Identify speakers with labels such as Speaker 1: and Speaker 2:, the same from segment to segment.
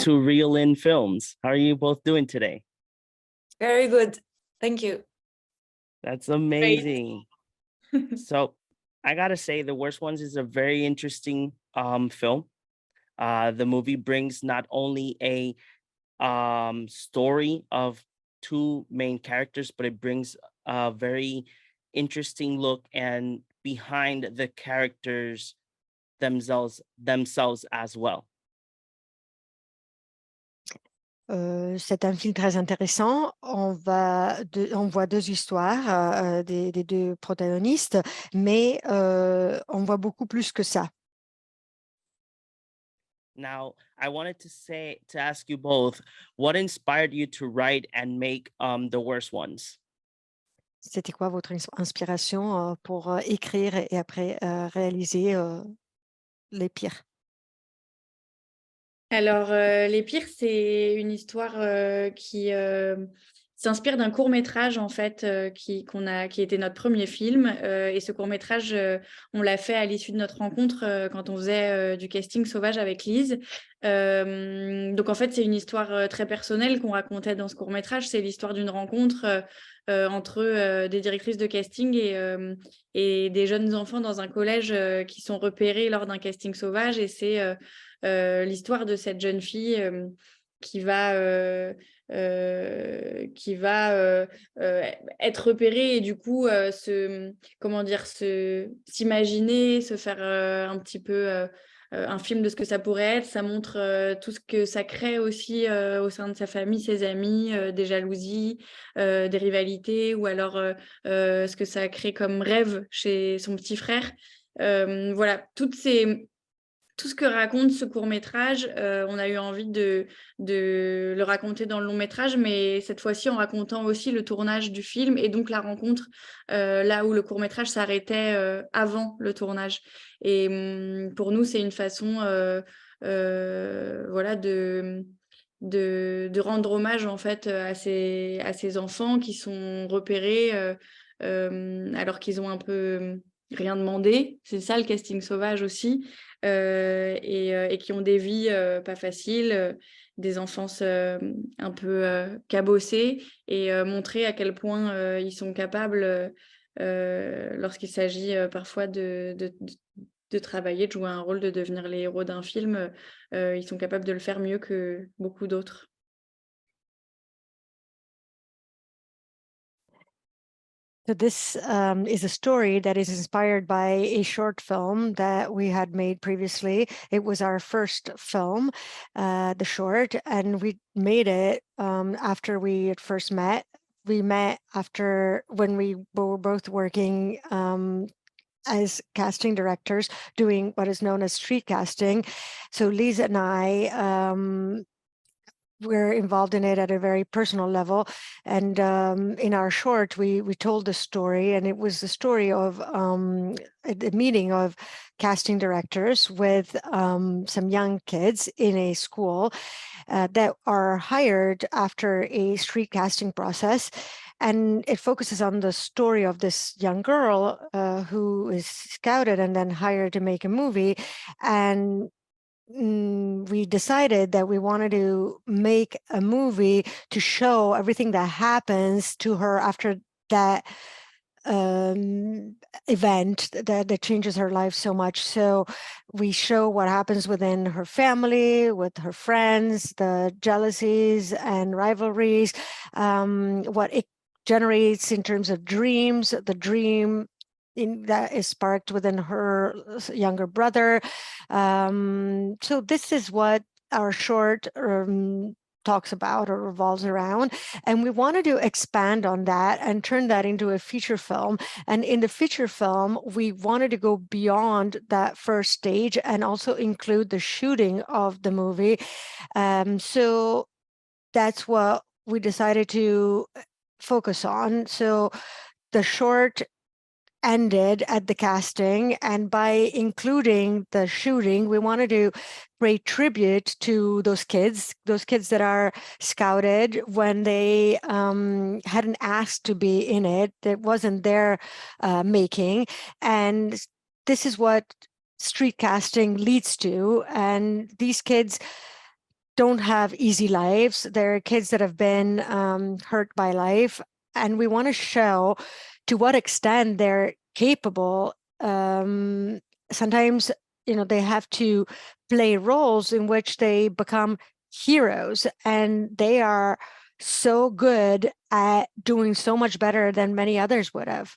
Speaker 1: to ReelInFilms. How are you both doing today?
Speaker 2: Very good. Thank you.
Speaker 1: That's amazing. So I gotta say, The Worst Ones is a very interesting film. The movie brings not only a story of two main characters, but it brings a very interesting look and behind the characters themselves as well.
Speaker 3: C'est un film très intéressant. On voit deux histoires des deux protagonistes, mais on voit beaucoup plus que ça.
Speaker 1: Now, I wanted to ask you both, what inspired you to write and make The Worst Ones?
Speaker 3: C'était quoi votre inspiration pour écrire et après réaliser les pires?
Speaker 2: Alors, Les Pires, c'est une histoire qui s'inspire d'un court-métrage, en fait, qui était notre premier film. Et ce court-métrage, on l'a fait à l'issue de notre rencontre quand on faisait du casting sauvage avec Lise. Donc, en fait, c'est une histoire très personnelle qu'on racontait dans ce court-métrage. C'est l'histoire d'une rencontre entre des directrices de casting et des jeunes enfants dans un collège qui sont repérés lors d'un casting sauvage. Et c'est l'histoire de cette jeune fille qui va être repérée et du coup s'imaginer, se faire un petit peu un film de ce que ça pourrait être. Ça montre tout ce que ça crée aussi au sein de sa famille, ses amis, des jalousies, des rivalités, ou alors ce que ça crée comme rêve chez son petit frère. Voilà, tout ce que raconte ce court-métrage, on a eu envie de le raconter dans le long-métrage, mais cette fois-ci en racontant aussi le tournage du film et donc la rencontre là où le court-métrage s'arrêtait avant le tournage. Et pour nous, c'est une façon voilà, de rendre hommage en fait à ces enfants qui sont repérés alors qu'ils ont un peu rien demandé. C'est ça le casting sauvage aussi. Et qui ont des vies pas faciles, des enfances un peu cabossées, et montrer à quel point ils sont capables, lorsqu'il s'agit parfois de travailler, de jouer un rôle, de devenir les héros d'un film, ils sont capables de le faire mieux que beaucoup d'autres.
Speaker 3: So this is a story that is inspired by a short film that we had made previously. It was our first film, the short, and we made it after we had first met. We met after when we were both working as casting directors, doing what is known as street casting. So Lisa and I we're involved in it at a very personal level. And in our short, we told the story, and it was the story of a meeting of casting directors with some young kids in a school that are hired after a street casting process. And it focuses on the story of this young girl who is scouted and then hired to make a movie. And we decided that we wanted to make a movie to show everything that happens to her after that event that changes her life so much. So we show what happens within her family, with her friends, the jealousies and rivalries, what it generates in terms of dreams, the dream that is sparked within her younger brother. So this is what our short talks about or revolves around. And we wanted to expand on that and turn that into a feature film. And in the feature film, we wanted to go beyond that first stage and also include the shooting of the movie. So that's what we decided to focus on. So the short ended at the casting, and by including the shooting, we wanted to pay tribute to those kids that are scouted when they hadn't asked to be in it. It wasn't their making. And this is what street casting leads to. And these kids don't have easy lives. They're kids that have been hurt by life, and we want to show to what extent they're capable. Sometimes, they have to play roles in which they become heroes, and they are so good at doing so much better than many others would have.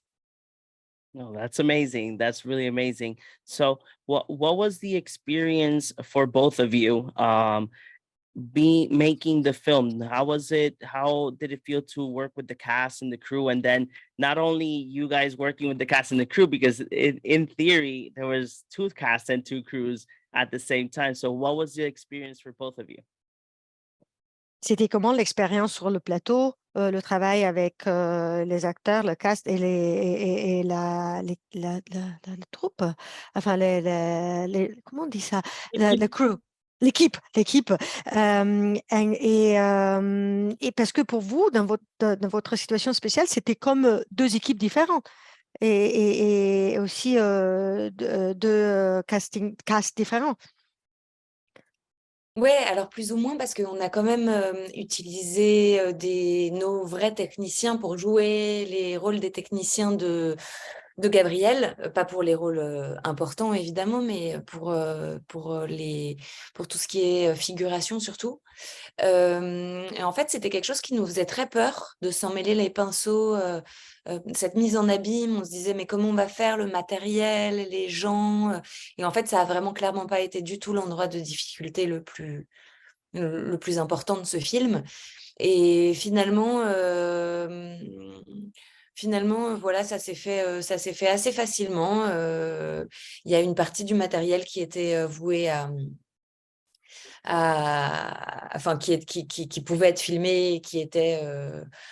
Speaker 1: No, that's amazing. That's really amazing. So, what was the experience for both of you? Be making the film. How was it? How did it feel to work with the cast and the crew? And then not only you guys working with the cast and the crew, because in theory there was two cast and two crews at the same time. So, what was the experience for both of you?
Speaker 3: C'était comment l'expérience sur le plateau, le travail avec les acteurs, le cast et la troupe, enfin comment on dit ça? Le crew, l'équipe. Et parce que pour vous, dans votre situation spéciale, c'était comme deux équipes différentes et aussi deux casts différents.
Speaker 4: Ouais, alors plus ou moins parce qu'on a quand même utilisé nos vrais techniciens pour jouer les rôles des techniciens de Gabriel, pas pour les rôles importants évidemment, mais pour tout ce qui est figuration surtout. Et en fait, c'était quelque chose qui nous faisait très peur de s'en mêler les pinceaux, cette mise en abîme. On se disait, mais comment on va faire le matériel, les gens Et en fait, ça a vraiment clairement pas été du tout l'endroit de difficulté le plus important de ce film. Et finalement, voilà, ça s'est fait assez facilement. Il y a une partie du matériel qui était vouée enfin qui pouvait être filmé, qui était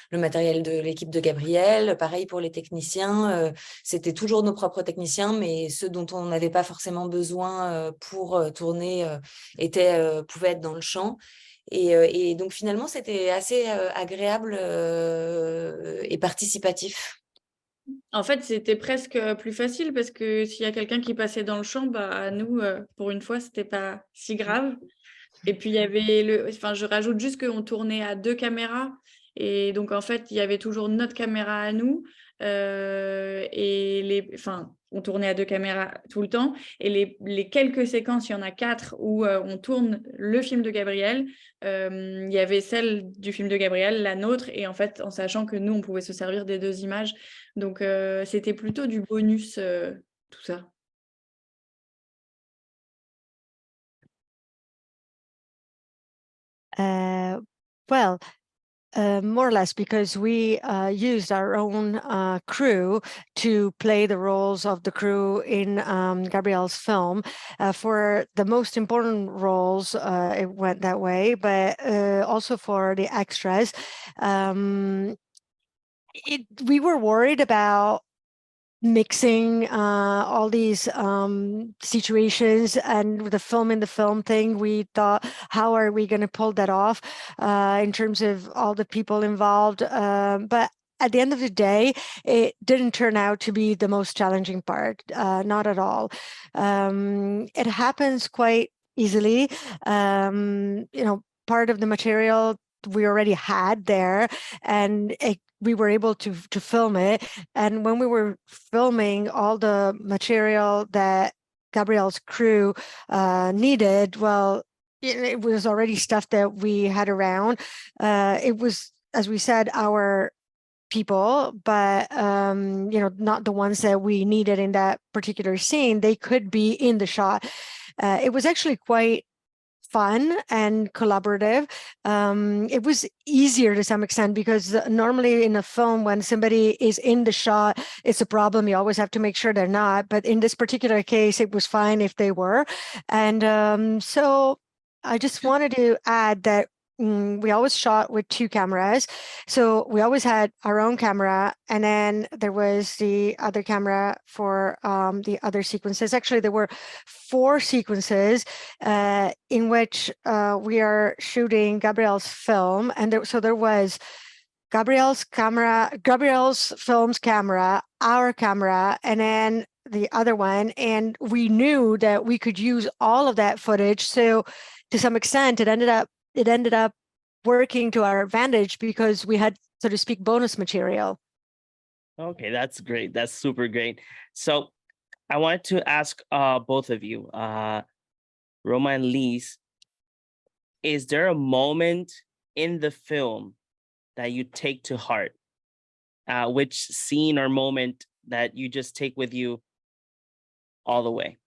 Speaker 4: le matériel de l'équipe de Gabriel. Pareil pour les techniciens, c'était toujours nos propres techniciens, mais ceux dont on n'avait pas forcément besoin pour tourner pouvaient être dans le champ. Et donc finalement, c'était assez agréable et participatif.
Speaker 2: En fait, c'était presque plus facile parce que s'il y a quelqu'un qui passait dans le champ, bah, nous, pour une fois, c'était pas si grave. Et puis, il y avait je rajoute juste qu'on tournait à 2 caméras. Et donc, en fait, il y avait toujours notre caméra à nous. On tournait à 2 caméras tout le temps. Et les quelques séquences, il y en a 4 où on tourne le film de Gabriel. Il y avait celle du film de Gabriel, la nôtre. Et en fait, en sachant que nous, on pouvait se servir des 2 images. Donc, c'était plutôt du bonus, tout ça.
Speaker 3: Well, more or less because we used our own crew to play the roles of the crew in Gabrielle's film. For the most important roles, it went that way, but also for the extras, we were worried about mixing all these situations and the film thing. We thought, how are we going to pull that off in terms of all the people involved? But at the end of the day, it didn't turn out to be the most challenging part, not at all. It happens quite easily. Part of the material we already had there, and we were able to film it. And when we were filming all the material that Gabrielle's crew needed, well, it was already stuff that we had around. It was, as we said, our people, but not the ones that we needed in that particular scene. They could be in the shot. It was actually quite fun and collaborative. It was easier to some extent because normally in a film, when somebody is in the shot, it's a problem. You always have to make sure they're not. But in this particular case, it was fine if they were. And so I just wanted to add that we always shot with 2 cameras. So we always had our own camera, and then there was the other camera for the other sequences. Actually, there were 4 sequences in which we are shooting Gabrielle's film. And there was Gabrielle's film's camera, our camera, and then the other one. And we knew that we could use all of that footage. So to some extent, it ended up it ended up working to our advantage because we had, so to speak, bonus material.
Speaker 1: Okay, that's great. That's super great. So I wanted to ask both of you, Roma and Lise, is there a moment in the film that you take to heart? Which scene or moment that you just take with you all the way?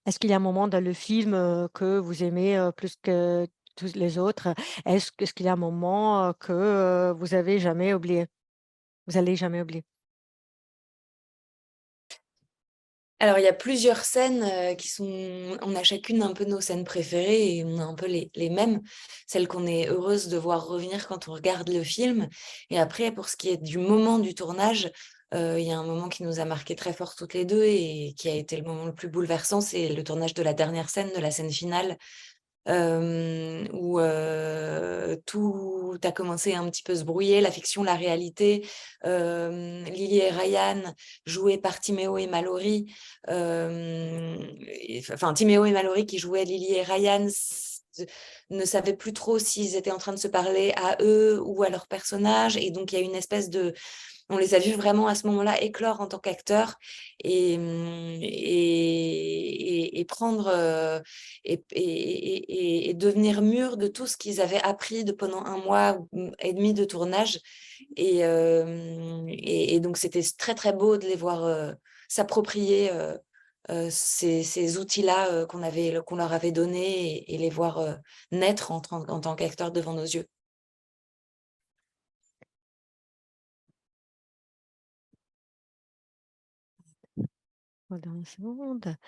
Speaker 3: Est-ce qu'il y a un moment dans le film que vous aimez plus que tous les autres? Est-ce qu'il y a un moment que vous avez jamais oublié? Vous allez jamais oublier?
Speaker 4: Alors, il y a plusieurs scènes qui sont... On a chacune un peu nos scènes préférées et on a un peu les mêmes, celles qu'on est heureuse de voir revenir quand on regarde le film. Et après, pour ce qui est du moment du tournage, il y a un moment qui nous a marqué très fort toutes les deux et qui a été le moment le plus bouleversant, c'est le tournage de la dernière scène, de la scène finale, où tout a commencé à un petit peu se brouiller, la fiction, la réalité. Lily et Ryan, joués par Timéo et Mallory, enfin Timéo et Mallory qui jouaient Lily et Ryan, ne savaient plus trop s'ils étaient en train de se parler à eux ou à leur personnage, et donc il y a une espèce de... On les a vus vraiment à ce moment-là éclore en tant qu'acteurs et prendre et devenir mûrs de tout ce qu'ils avaient appris pendant 1 mois et demi de tournage. Et donc, c'était très, très beau de les voir s'approprier ces outils-là qu'on leur avait donnés et les voir naître en tant qu'acteurs devant nos yeux.
Speaker 3: Hold on a second.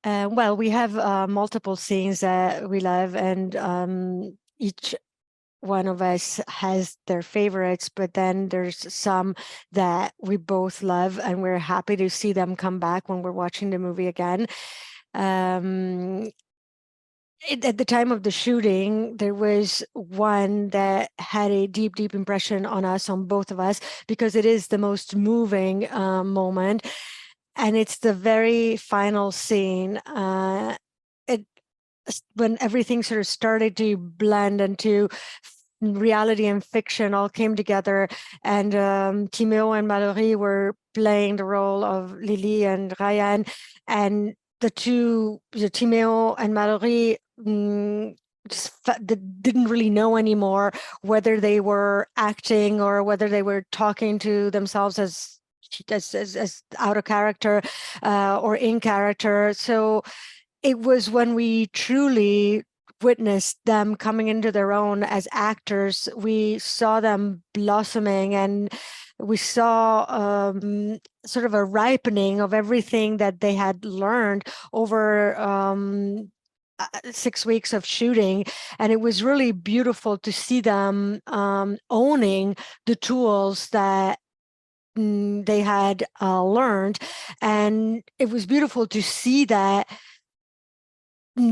Speaker 3: Well, we have multiple scenes that we love, and each one of us has their favorites, but then there's some that we both love, and we're happy to see them come back when we're watching the movie again. At the time of the shooting, there was one that had a deep, deep impression on us, on both of us, because it is the most moving moment. And it's the very final scene. When everything sort of started to blend into reality and fiction all came together, and Timéo and Mallory were playing the role of Lily and Ryan, and the two, Timéo and Mallory, didn't really know anymore whether they were acting or whether they were talking to themselves as out of character or in character. So it was when we truly witnessed them coming into their own as actors. We saw them blossoming, and we saw sort of a ripening of everything that they had learned over 6 weeks of shooting. And it was really beautiful to see them owning the tools that they had learned. And it was beautiful to see that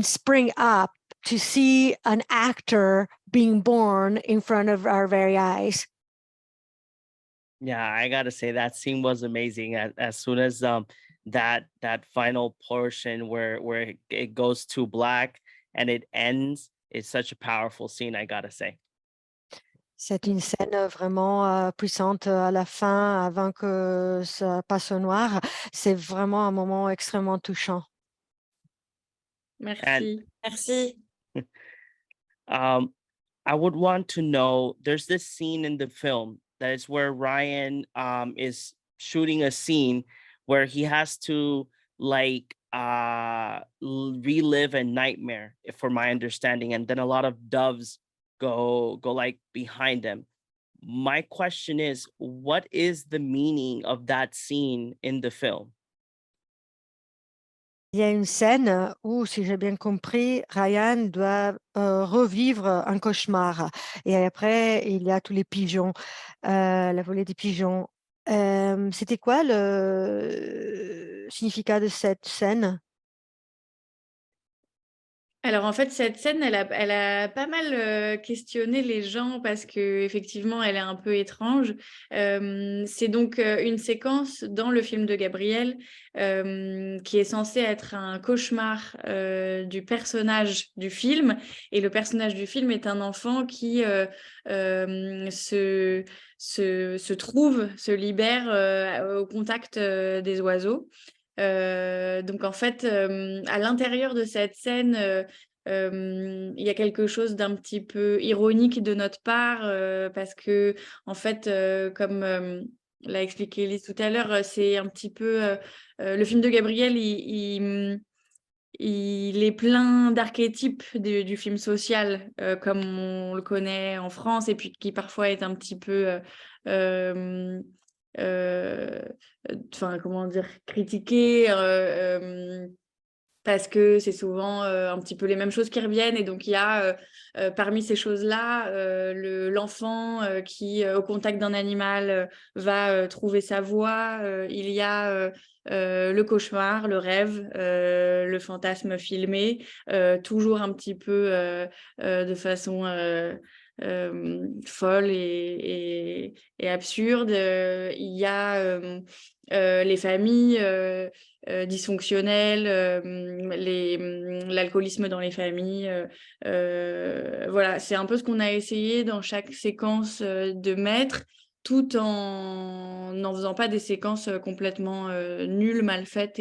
Speaker 3: spring up, to see an actor being born in front of our very eyes.
Speaker 1: Yeah, I gotta say that scene was amazing. As soon as that final portion where it goes to black and it ends, it's such a powerful scene, I gotta say.
Speaker 3: C'est une scène vraiment puissante à la fin, avant que ça passe au noir. C'est vraiment un moment extrêmement touchant.
Speaker 2: Merci.
Speaker 4: Merci.
Speaker 1: I would want to know, there's this scene in the film that is where Ryan is shooting a scene where he has to like relive a nightmare, for my understanding, and then a lot of doves go like behind him. My question is, what is the meaning of that scene in the film?
Speaker 3: Il y a une scène où, si j'ai bien compris, Ryan doit revivre un cauchemar. Et après, il y a tous les pigeons, la volée des pigeons. C'était quoi le significat de cette scène?
Speaker 2: Alors en fait, cette scène, elle a pas mal questionné les gens parce que effectivement, elle est un peu étrange. C'est donc une séquence dans le film de Gabriel qui est censée être un cauchemar du personnage du film. Et le personnage du film est un enfant qui se libère au contact des oiseaux. Donc en fait, à l'intérieur de cette scène, il y a quelque chose d'un petit peu ironique de notre part parce que en fait, comme l'a expliqué Lise tout à l'heure, c'est un petit peu le film de Gabriel, il est plein d'archétypes du film social comme on le connaît en France et puis qui parfois est un petit peu enfin comment dire, critiqué parce que c'est souvent un petit peu les mêmes choses qui reviennent. Et donc, il y a parmi ces choses-là l'enfant qui, au contact d'un animal, va trouver sa voie. Il y a le cauchemar, le rêve, le fantasme filmé, toujours un petit peu de façon folle et absurde. Il y a les familles dysfonctionnelles, l'alcoolisme dans les familles. Voilà, c'est un peu ce qu'on a essayé dans chaque séquence de mettre, tout en n'en faisant pas des séquences complètement nulles, mal faites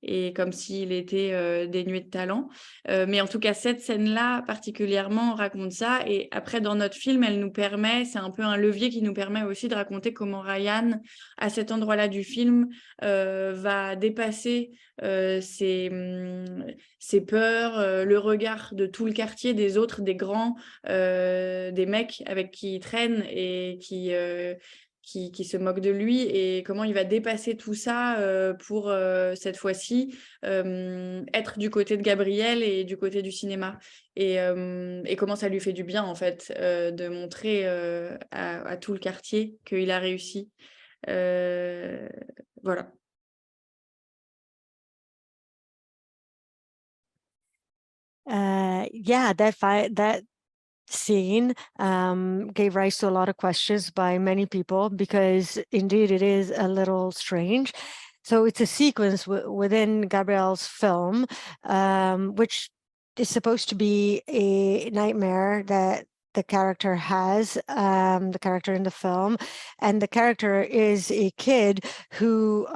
Speaker 2: et comme s'il était dénué de talent. Mais en tout cas, cette scène-là particulièrement raconte ça. Et après, dans notre film, elle nous permet, c'est un peu un levier qui nous permet aussi de raconter comment Ryan, à cet endroit-là du film, va dépasser ses peurs, le regard de tout le quartier, des autres, des grands, des mecs avec qui il traîne et qui se moquent de lui, et comment il va dépasser tout ça pour cette fois-ci être du côté de Gabriel et du côté du cinéma. Et comment ça lui fait du bien, en fait, de montrer à tout le quartier qu'il a réussi. Voilà.
Speaker 3: Yeah, that scene gave rise to a lot of questions by many people because indeed it is a little strange. So it's a sequence within Gabrielle's film, which is supposed to be a nightmare that the character has, the character in the film. And the character is a kid who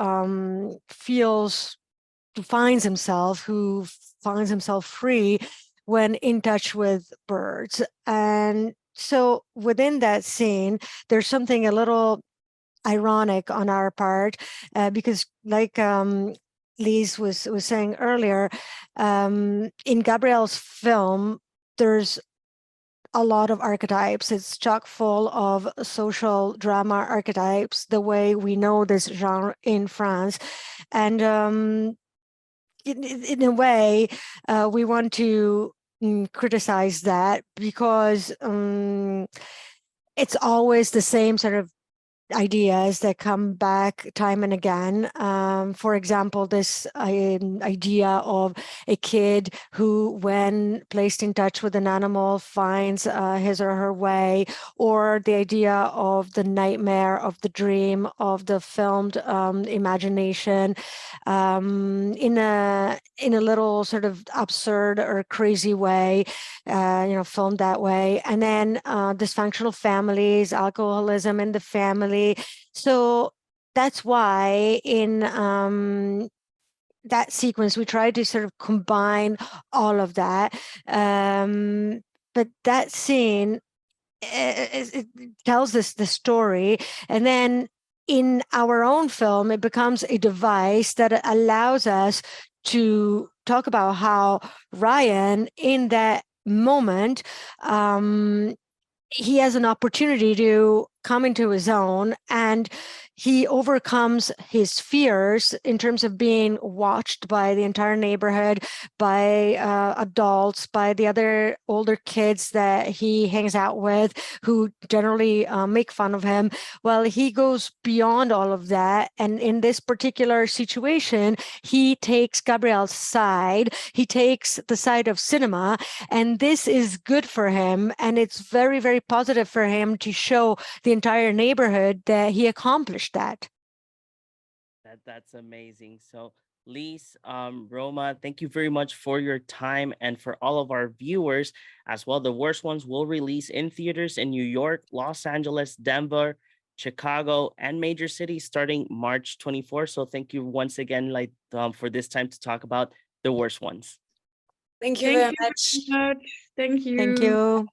Speaker 3: finds himself free when in touch with birds. And so within that scene, there's something a little ironic on our part because like Lise was saying earlier, in Gabrielle's film, there's a lot of archetypes. It's chock full of social drama archetypes, the way we know this genre in France. And in a way, we want to criticize that because it's always the same sort of ideas that come back time and again. For example, this idea of a kid who, when placed in touch with an animal, finds his or her way, or the idea of the nightmare, of the dream, of the filmed imagination, in a little sort of absurd or crazy way, filmed that way. And then dysfunctional families, alcoholism in the family. So that's why in that sequence, we tried to sort of combine all of that. But that scene, it tells us the story. And then in our own film, it becomes a device that allows us to talk about how Ryan, in that moment, he has an opportunity to come into his own, and he overcomes his fears in terms of being watched by the entire neighborhood, by adults, by the other older kids that he hangs out with, who generally make fun of him. Well, he goes beyond all of that. And in this particular situation, he takes Gabrielle's side. He takes the side of cinema. And this is good for him. And it's very, very positive for him to show the entire neighborhood that he accomplished that.
Speaker 1: That's amazing. So Lise, Roma, thank you very much for your time, and for all of our viewers as well. The Worst Ones will release in theaters in New York, Los Angeles, Denver, Chicago, and major cities starting March 24th. So thank you once again, for this time to talk about The Worst Ones.
Speaker 4: Thank you very much.
Speaker 2: Thank you.
Speaker 3: Thank you.